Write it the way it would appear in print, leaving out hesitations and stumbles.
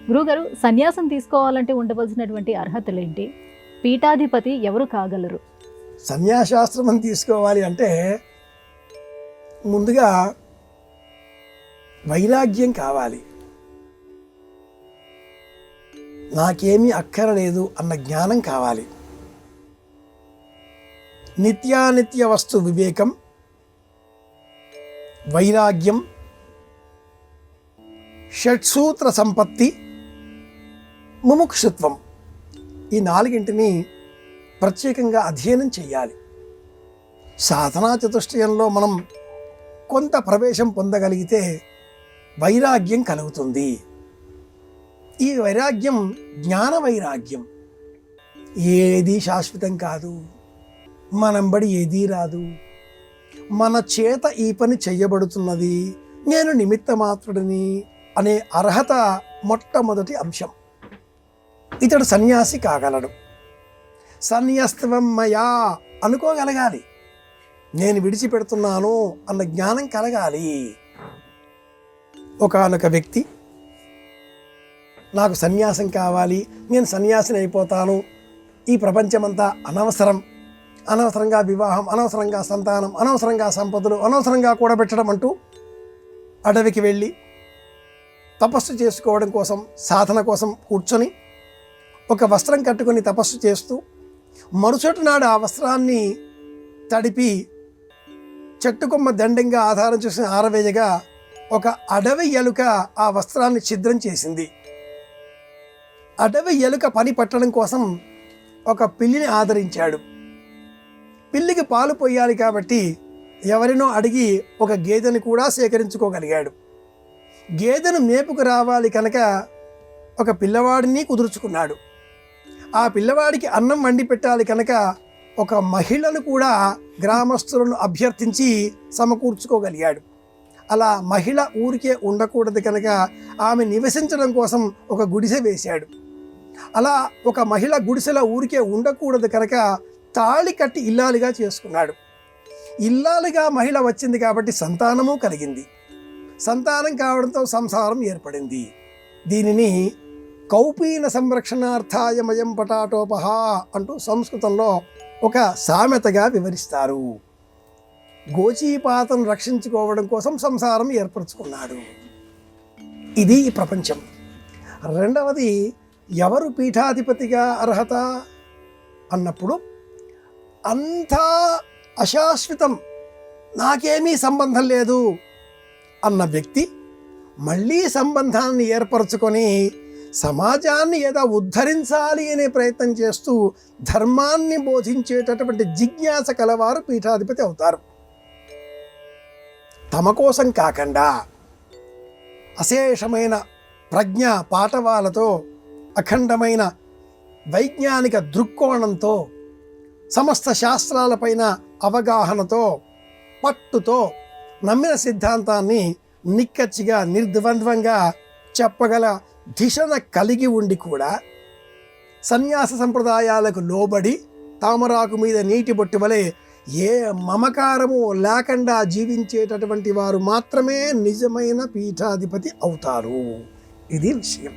గురుగారు, సన్యాసం తీసుకోవాలంటే ఉండవలసినటువంటి అర్హతలేంటి? పీఠాధిపతి ఎవరు కాగలరు? సన్యాసాశ్రమం తీసుకోవాలి అంటే ముందుగా వైరాగ్యం కావాలి. నాకేమీ అక్కరలేదు అన్న జ్ఞానం కావాలి. నిత్యానిత్య వస్తు వివేకం, వైరాగ్యం, షట్సూత్ర సంపత్తి, ముముక్షుత్వం, ఈ నాలుగింటిని ప్రత్యేకంగా అధ్యయనం చేయాలి. సాధనా చతుష్టయంలో మనం కొంత ప్రవేశం పొందగలిగితే వైరాగ్యం కలుగుతుంది. ఈ వైరాగ్యం జ్ఞాన వైరాగ్యం. ఏది శాశ్వతం కాదు, మనంబడి ఏదీ రాదు, మన చేత ఈ పని చెయ్యబడుతున్నది, నేను నిమిత్త మాత్రుడిని అనే అర్హత మొట్టమొదటి అంశం. ఇతడు సన్యాసి కాగలడు. సన్యస్త్వం మయా అనుకోగలగాలి. నేను విడిచిపెడుతున్నాను అన్న జ్ఞానం కలగాలి. ఒకానొక వ్యక్తి నాకు సన్యాసం కావాలి, నేను సన్యాసిని అయిపోతాను, ఈ ప్రపంచమంతా అనవసరం, అనవసరంగా వివాహం, అనవసరంగా సంతానం, అనవసరంగా సంపదలు, అనవసరంగా కూడబెట్టడం అంటూ అడవికి వెళ్ళి తపస్సు చేసుకోవడం కోసం, సాధన కోసం కూర్చొని ఒక వస్త్రం కట్టుకొని తపస్సు చేస్తూ మరుసటి నాడు ఆ వస్త్రాన్ని తడిపి చెట్టుకొమ్మ దండంగా ఆధారం చేసిన ఆరవేయగా ఒక అడవి ఎలుక ఆ వస్త్రాన్ని ఛిద్రం చేసింది. అడవి ఎలుక పని పట్టడం కోసం ఒక పిల్లిని ఆదరించాడు. పిల్లికి పాలు పోయాలి కాబట్టి ఎవరినో అడిగి ఒక గేదెను కూడా సేకరించుకోగలిగాడు. గేదెను మేపుకు రావాలి కనుక ఒక పిల్లవాడిని కుదుర్చుకున్నాడు. ఆ పిల్లవాడికి అన్నం వండి పెట్టాలి కనుక ఒక మహిళను కూడా గ్రామస్తులను అభ్యర్థించి సమకూర్చుకోగలిగాడు. అలా మహిళ ఊరికే ఉండకూడదు కనుక ఆమె నివసించడం కోసం ఒక గుడిసె వేశాడు. అలా ఒక మహిళ గుడిసెలో ఊరికే ఉండకూడదు కనుక తాళి కట్టి ఇల్లాలుగా చేసుకున్నాడు. ఇల్లాలుగా మహిళ వచ్చింది కాబట్టి సంతానము కలిగింది. సంతానం కావడంతో సంసారం ఏర్పడింది. దీనిని కౌపీన సంరక్షణార్థాయ మయం పటాటోపహ అంటూ సంస్కృతంలో ఒక సామెతగా వివరిస్తారు. గోచీపాతం రక్షించుకోవడం కోసం సంసారం ఏర్పరచుకున్నాడు. ఇది ఈ ప్రపంచం. రెండవది, ఎవరు పీఠాధిపతిగా అర్హత అన్నప్పుడు అంతా అశాశ్వతం, నాకేమీ సంబంధం లేదు అన్న వ్యక్తి మళ్ళీ సంబంధాన్ని ఏర్పరచుకొని సమాజాన్ని ఏదో ఉద్ధరించాలి అనే ప్రయత్నం చేస్తూ ధర్మాన్ని బోధించేటటువంటి జిజ్ఞాస కలవారు పీఠాధిపతి అవుతారు. తమ కోసం కాకుండా అశేషమైన ప్రజ్ఞ పాఠవాలతో, అఖండమైన వైజ్ఞానిక దృక్కోణంతో, సమస్త శాస్త్రాలపైన అవగాహనతో, పట్టుతో, నమ్మిన సిద్ధాంతాన్ని నిక్కచ్చిగా నిర్ద్వంద్వంగా చెప్పగల దిశన కలిగి ఉండి కూడా సన్యాస సంప్రదాయాలకు లోబడి తామరాకు మీద నీటి బొట్టు వలె ఏ మమకారము లేకుండా జీవించేటటువంటి వారు మాత్రమే నిజమైన పీఠాధిపతి అవుతారు. ఇది విషయం.